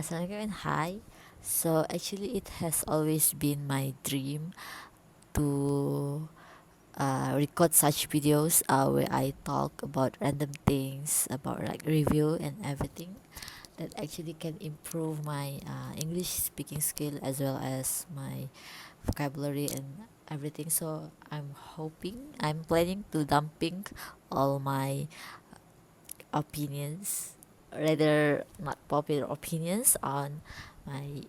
Assalamualaikum and hi. So actually, it has always been my dream to record such videos where I talk about random things, about like review and everything that actually can improve my English speaking skill as well as my vocabulary and everything. So I'm planning to dumping all my opinions, rather not popular opinions, on my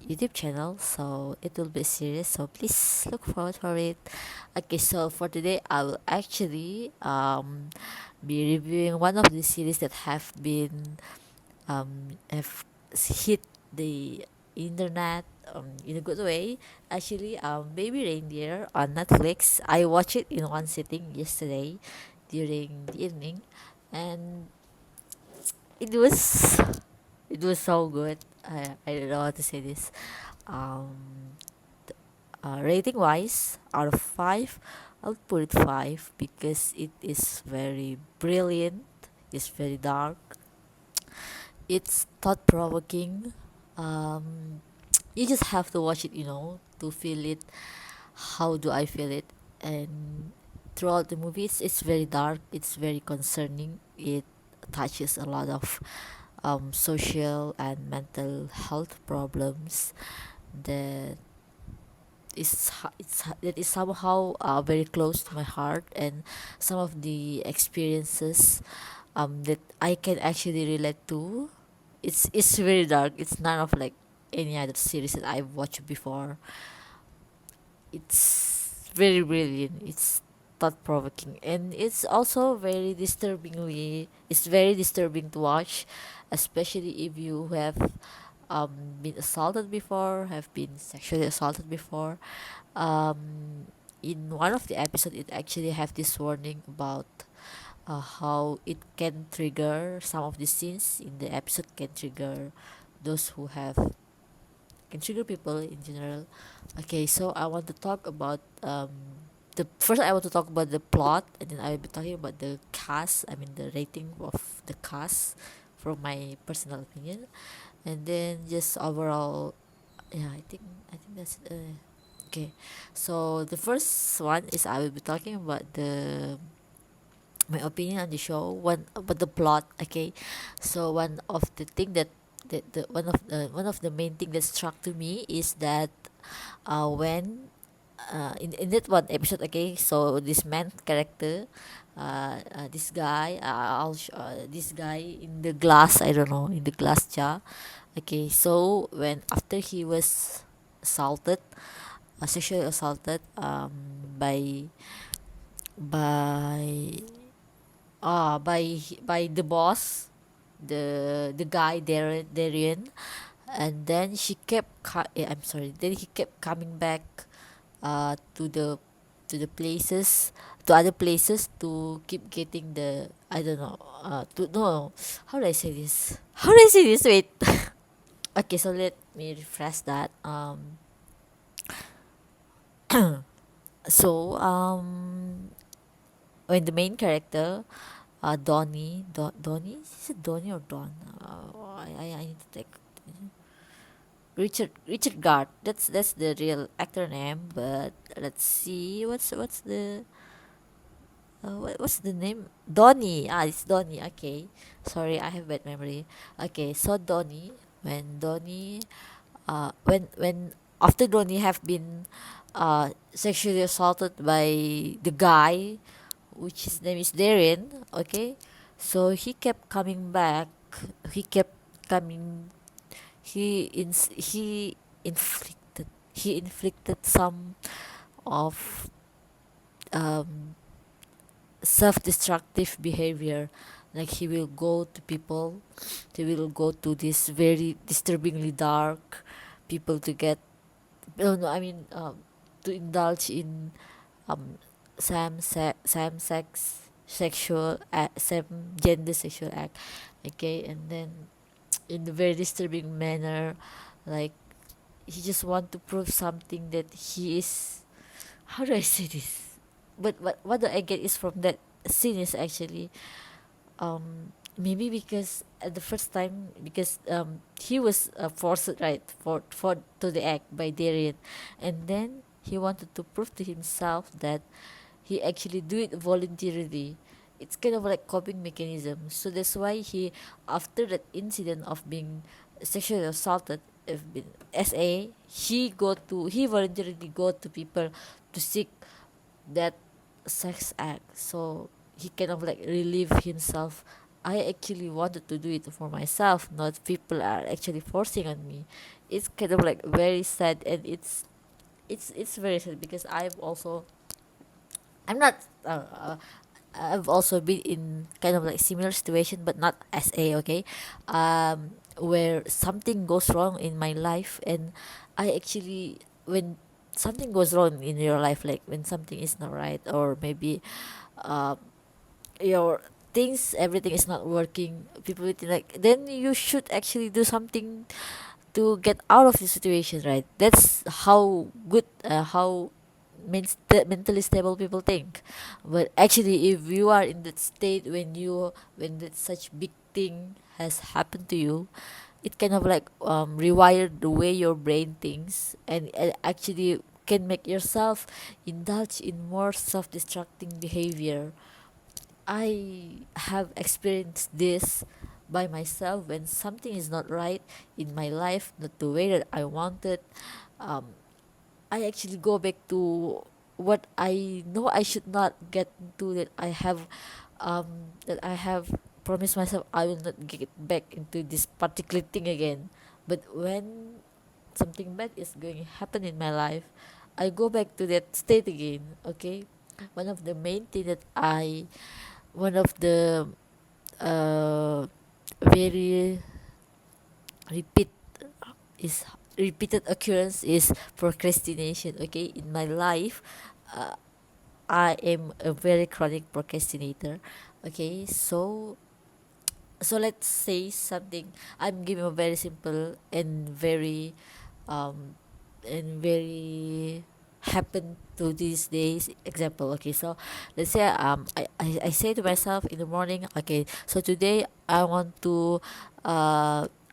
YouTube channel. So it will be serious. So please look forward for it. Okay, so for today, I will actually be reviewing one of the series that have hit the internet in a good way. Actually, Baby Reindeer on Netflix. I watched it in one sitting yesterday during the evening, and it was it was so good. I don't know how to say this. Um, Rating wise, out of five, I'll put it five because it is very brilliant. It's very dark. It's thought provoking. Um, you just have to watch it, to feel it. How do I feel it? And throughout the movie, it's very dark. It's very concerning. It touches a lot of social and mental health problems that that is somehow very close to my heart, and some of the experiences that I can actually relate to. It's very dark. It's none of like any other series that I've watched before. It's very brilliant. It's thought provoking, and it's very disturbing to watch, especially if you have been assaulted before, have been sexually assaulted before. In one of the episodes, it actually have this warning about how it can trigger some of the scenes in the episode can trigger those who have can trigger people in general. Okay, so I want to talk about the first. I want to talk about the plot, and then I will be talking about the cast. I mean the rating of the cast, from my personal opinion, and then just overall. Yeah, I think that's okay. So the first one is I will be talking about the my opinion on the show, one about the plot. Okay, so one of the thing that the one of the main thing that struck to me is that when in that one episode. Okay, so this man character, this guy in the glass, I don't know, in the glass jar. Okay, so when after he was assaulted, sexually assaulted by by the boss, the guy Darian, and then I'm sorry. Then he kept coming back to the places, to other places, to keep getting the, I don't know, to no, how do I say this? How do I say this? Wait. Okay, so let me rephrase that. So when the main character, Donnie, is it Donnie or Don? I need to take Richard Gart. That's the real actor name. But let's see, what's the what's the name? Donnie. Ah, it's Donnie. Okay, sorry, I have bad memory. Okay, so Donnie, when after Donnie have been sexually assaulted by the guy, which his name is Darren. Okay, so he kept coming back. He kept coming. He inflicted some of um, self-destructive behavior. Like he will go to people. He will go to this very disturbingly dark people to get. No, no, I mean to indulge in um same sex same gender sexual act. Okay, and then in a very disturbing manner, like he just want to prove something that he is, how do I say this, but what do I get is from that scene is actually maybe because at the first time, because he was forced, right, for to the act by Darian, and then he wanted to prove to himself that he actually do it voluntarily. It's kind of like coping mechanism. So that's why he, after that incident of being sexually assaulted, have been SA, he voluntarily go to people to seek that sex act. So he kind of like relieve himself. I actually wanted to do it for myself, not people are actually forcing on me. It's kind of like very sad, and it's very sad because I'm not I've also been in kind of like similar situation, but not as a, okay, where something goes wrong in my life, and I actually, when something goes wrong in your life, like when something is not right, or maybe your things, everything is not working, people will think like, then you should actually do something to get out of the situation, right? That's how good, how mentally stable people think. But actually, if you are in that state when that such big thing has happened to you, it kind of like rewire the way your brain thinks, and actually can make yourself indulge in more self-destructing behavior. I have experienced this by myself. When something is not right in my life, not the way that I wanted, um, I actually go back to what I know I should not get into, that I have promised myself I will not get back into this particular thing again. But when something bad is going to happen in my life, I go back to that state again. Okay, one of the main thing that I one of the uh very repeat is repeated occurrence is procrastination. Okay, in my life, uh, I am a very chronic procrastinator. Okay, so let's say something. I'm giving a very simple um and very happen to these days example. Okay, so let's say I say to myself in the morning, okay, so today uh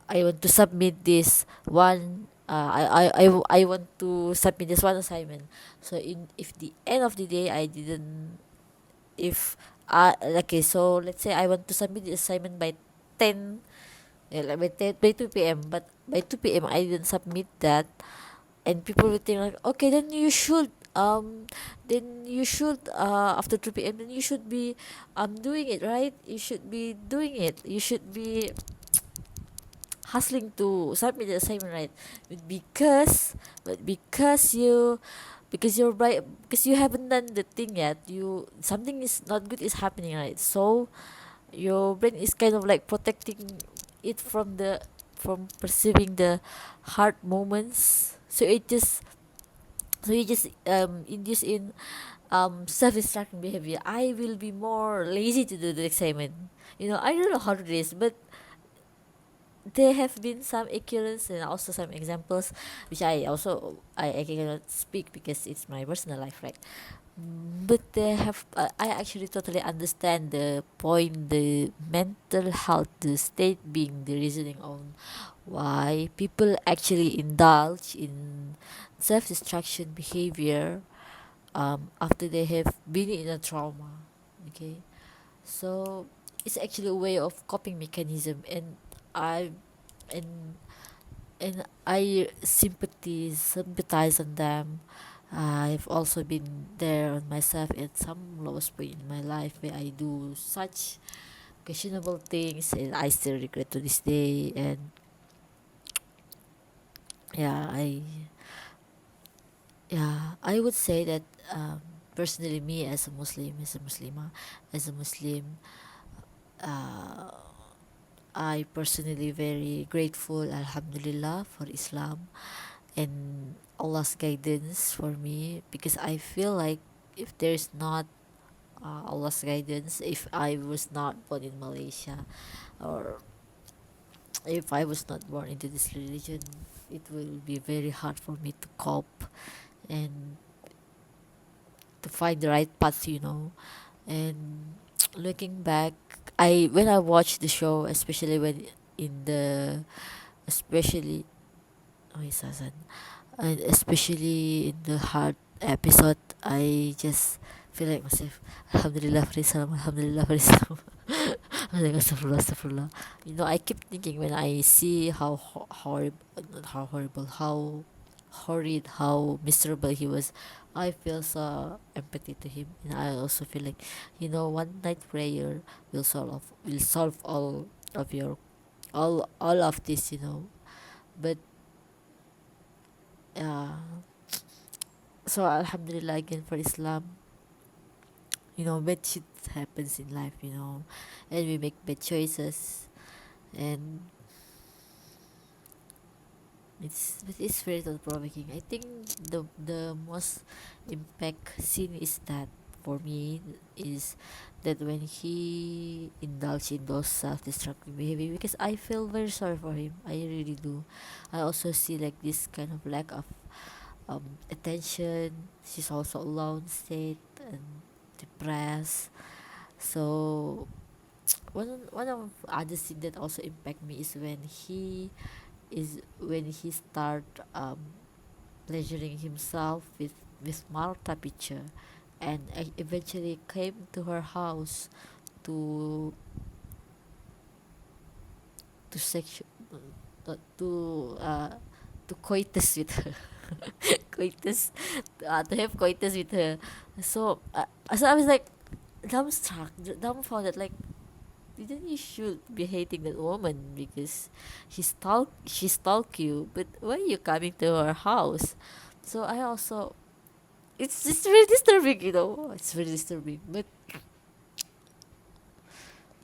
I want to submit this one, I want to submit this one assignment. So in if the end of the day I didn't, if okay, so let's say I want to submit the assignment by 10, yeah, like by 10, by 2 p.m., but by 2 p.m. I didn't submit that, and people will think like, okay, then you should after 2 p.m., then you should be doing it, right? You should be doing it, you should be hustling to submit the assignment, right? But because you're right, because you haven't done the thing yet, you something is not good is happening, right? So your brain is kind of like protecting it from perceiving the hard moments. So you just induce in self-destructing behavior. I will be more lazy to do the assignment. I don't know how to do this, but there have been some occurrence and also some examples, which I cannot speak because it's my personal life, right? But I actually totally understand the point, the mental health, the state being the reasoning on why people actually indulge in self-destruction behavior after they have been in a trauma. Okay, so it's actually a way of coping mechanism, I and I sympathize on them. I've also been there on myself at some lowest point in my life where I do such questionable things, and I still regret to this day. And yeah, I would say that personally, me as a Muslim, as a Muslim, uh, I personally very grateful, Alhamdulillah, for Islam and Allah's guidance for me, because I feel like if there's not Allah's guidance, if I was not born in Malaysia, or if I was not born into this religion, it will be very hard for me to cope and to find the right path. And looking back, I when I watch the show, especially when in the especially oh it's Hasan, and especially in the hard episode, I just feel like myself. Alhamdulillah for Islam, Alhamdulillah for Islam. I'm like, astaghfirullah, astaghfirullah. You know, I keep thinking when I see how horrible, not how horrible, how horrid, how miserable he was. I feel so empathy to him, and I also feel like, one night prayer will solve all of your all of this. But so Alhamdulillah again for Islam. Bad shit happens in life. And we make bad choices, and it's very thought provoking. I think the most impact scene is that for me is that when he indulged in those self-destructive behavior, because I feel very sorry for him. I really do. I also see like this kind of lack of attention. She's also alone, state and depressed. So one of other scene that also impact me is when he start pleasuring himself with Martha picture, and eventually came to her house to to sexu- to coitus with her. Coitus, to have coitus with her. So I was like dumbstruck, dumbfounded, like, didn't you should be hating that woman because she stalked you, but why are you coming to her house? So I also, it's just very disturbing, it's very disturbing, but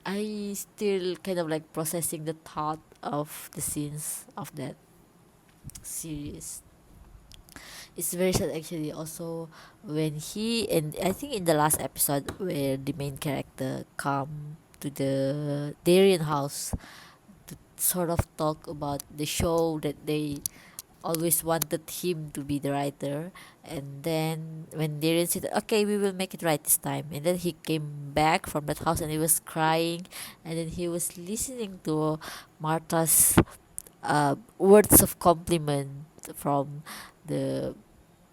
I still kind of like processing the thought of the scenes of that series. It's very sad actually also when he, and I think in the last episode where the main character come to the Darien house to sort of talk about the show that they always wanted him to be the writer. And then when Darren said, okay, we will make it right this time, and then he came back from that house and he was crying, and then he was listening to Martha's words of compliment from the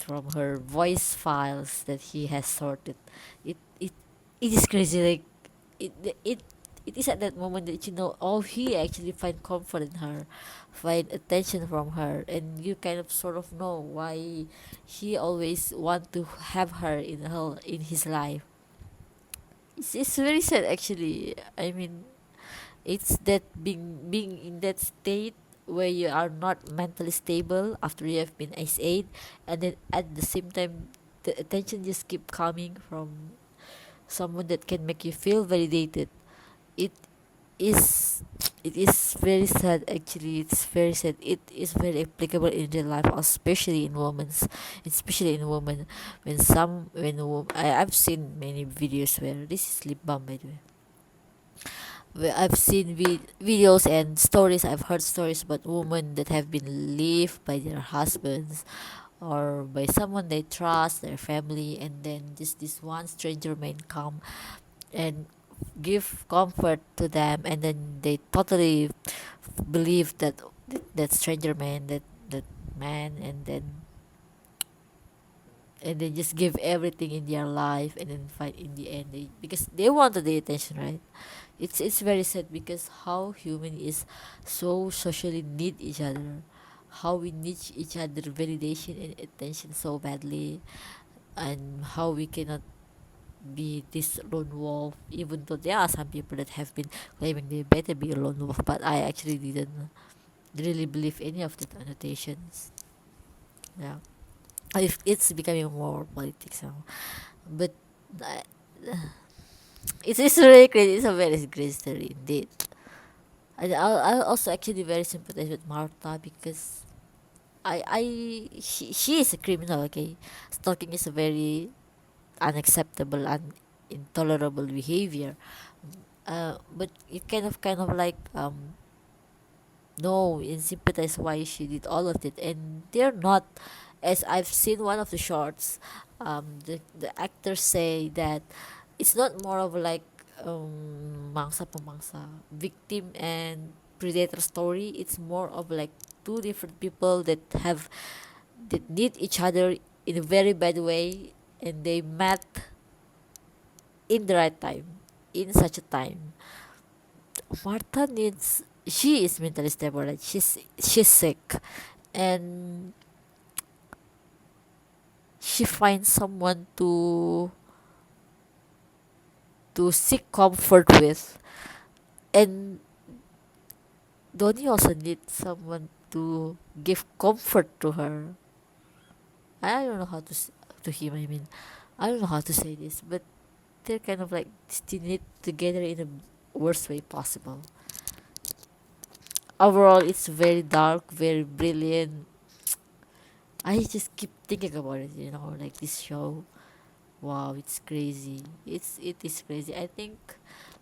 from her voice files that he has sorted. It it it is crazy, like, it it it is at that moment that he actually find comfort in her, find attention from her, and you kind of sort of know why he always want to have her in his life. It's very sad actually. I mean, it's that being in that state where you are not mentally stable after you have been Ice 8, and then at the same time the attention just keep coming from someone that can make you feel validated. It is it is very sad actually. It's very sad. It is very applicable in real life, especially in women. I've seen many videos where this is lip balm, by the way, where I've seen videos and stories. I've heard stories about women that have been left by their husbands or by someone they trust, their family, and then just this one stranger may come and give comfort to them, and then they totally believe that stranger man, that man, and then just give everything in their life, and then fight in the end, because they wanted the attention, right? It's very sad because how human is so socially need each other, how we need each other validation and attention so badly, and how we cannot be this lone wolf, even though there are some people that have been claiming they better be a lone wolf, but I actually didn't really believe any of the annotations. Yeah, if it's becoming more politics now, but uh, it's really crazy. It's a very great story indeed. I'll also actually very sympathize with Martha because she is a criminal. Okay, stalking is a very unacceptable and intolerable behavior. But you kind of like know and sympathize why she did all of it, and they're not, as I've seen one of the shorts. The actors say that it's not more of like mangsa pemangsa, victim and predator story. It's more of like two different people that need each other in a very bad way, and they met in the right time, in such a time. Martha needs, she is mentally stable, right? She's sick, and she finds someone to seek comfort with, and Donnie also needs someone to give comfort to her. I don't know how to him. I mean, I don't know how to say this, but they're kind of like still knit together in the worst way possible. Overall, it's very dark, very brilliant. I just keep thinking about it. Like this show. Wow, it's crazy. It is crazy. I think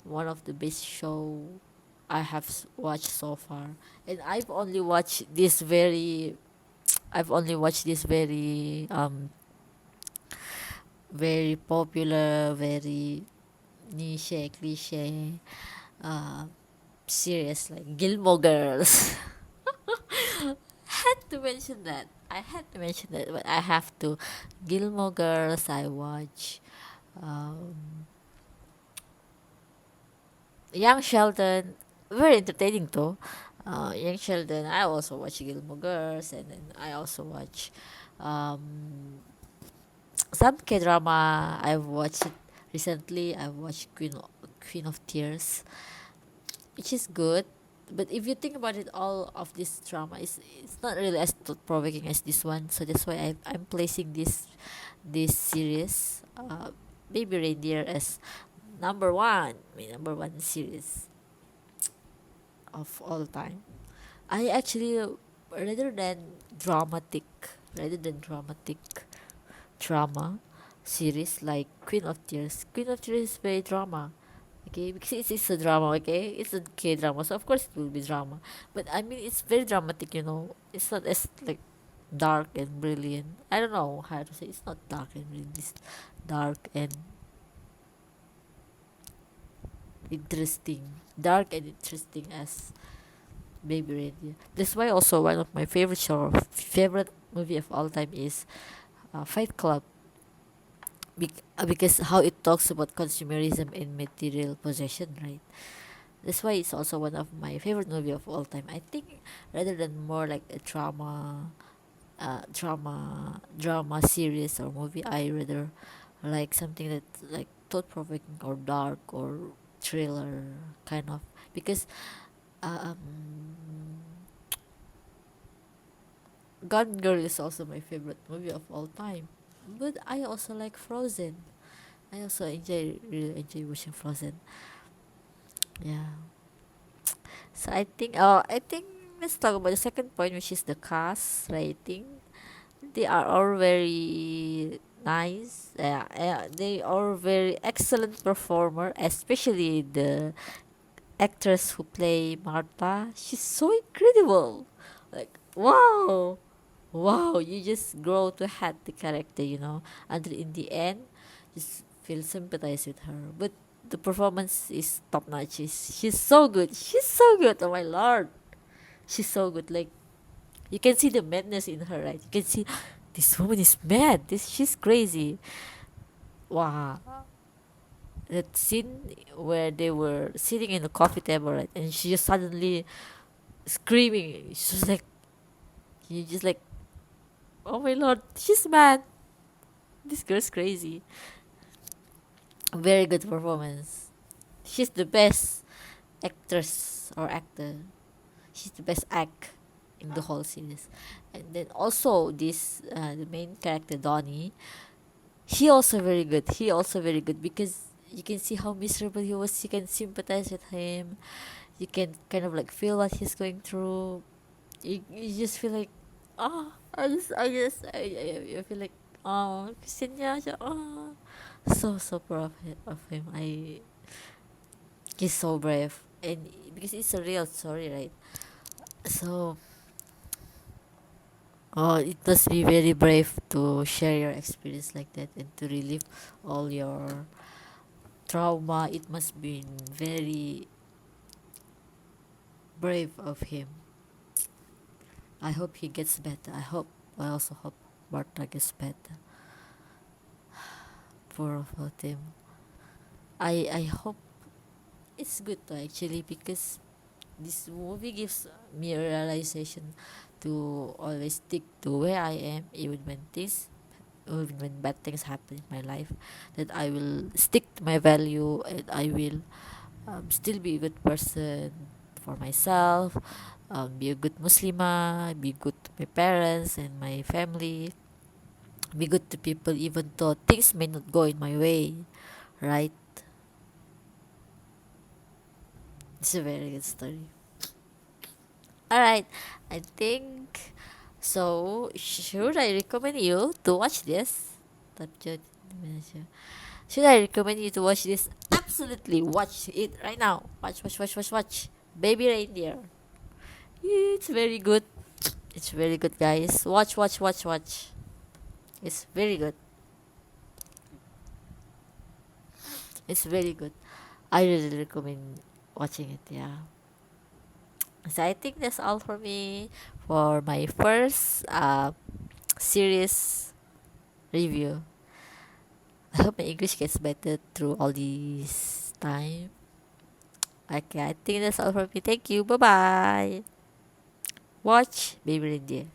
one of the best show I have watched so far, and I've only watched this very popular, very niche, cliche, uh, series like Gilmore Girls. Had to mention that. I had to mention that, but I have to. Gilmore Girls. I watch. Um, Young Sheldon. Very entertaining though. Young Sheldon. I also watch Gilmore Girls, and then I also watch um, some K drama. I've watched it recently. I've watched Queen of Tears, which is good. But if you think about it, all of this drama is it's not really as thought provoking as this one. So that's why I'm placing this series, Baby Reindeer, as number one, my number one series of all time. I actually rather than dramatic, rather than dramatic drama series like Queen of Tears. Queen of Tears is very drama. Okay, because it's a drama, okay? It's a K drama, so of course it will be drama. But I mean it's very dramatic, It's not as like dark and brilliant. I don't know how to say, it's not dark and brilliant, it's dark and interesting. Dark and interesting as Baby Radio. That's why also one of my favorite movie of all time is Fight Club. Because how it talks about consumerism and material possession, right? That's why it's also one of my favorite movie of all time. I think rather than more like a drama series or movie, I rather like something that like thought provoking or dark or thriller kind of, because um Gone Girl is also my favorite movie of all time. But I also like Frozen. I also really enjoy watching Frozen. Yeah. So I think let's talk about the second point, which is the cast rating. They are all very nice. Yeah, they are very excellent performer, especially the actress who play Martha. She's so incredible. Like wow, wow! You just grow to hate the character, until in the end, just feel sympathize with her. But the performance is top notch. She's so good. She's so good. Oh my lord, she's so good. Like you can see the madness in her, right? You can see this woman is mad. She's crazy. Wow. That scene where they were sitting in the coffee table, right? And she just suddenly screaming. She's like, you just like, oh my lord, she's mad. This girl's crazy. Very good performance. She's the best actress or actor. She's the best act in the whole series. And then also this the main character Donnie, he also very good because you can see how miserable he was. You can sympathize with him. You can kind of like feel what he's going through. You just feel like, I feel like, oh, Christian niya siya, so proud of him. He's so brave, and because it's a real story, right? So, it must be very brave to share your experience like that and to relive all your trauma. It must be very brave of him. I hope he gets better. I also hope Barta gets better. Poor of him. I hope it's good to actually, because this movie gives me a realization to always stick to where I am, even when bad things happen in my life, that I will stick to my value, and I will still be a good person for myself, be a good Muslimah, be good to my parents and my family, be good to people even though things may not go in my way, right? It's a very good story. All right, I think so. Should I recommend you to watch this? Should I recommend you to watch this? Absolutely, watch it right now. Watch, watch, watch, watch, watch. Baby Reindeer. It's very good. It's very good, guys. Watch, watch, watch, watch. It's very good. It's very good. I really recommend watching it. Yeah. So I think that's all for me for my first series review. I hope my English gets better through all this time. Okay, I think that's all for me. Thank you. Bye bye. Watch Baby Reindeer.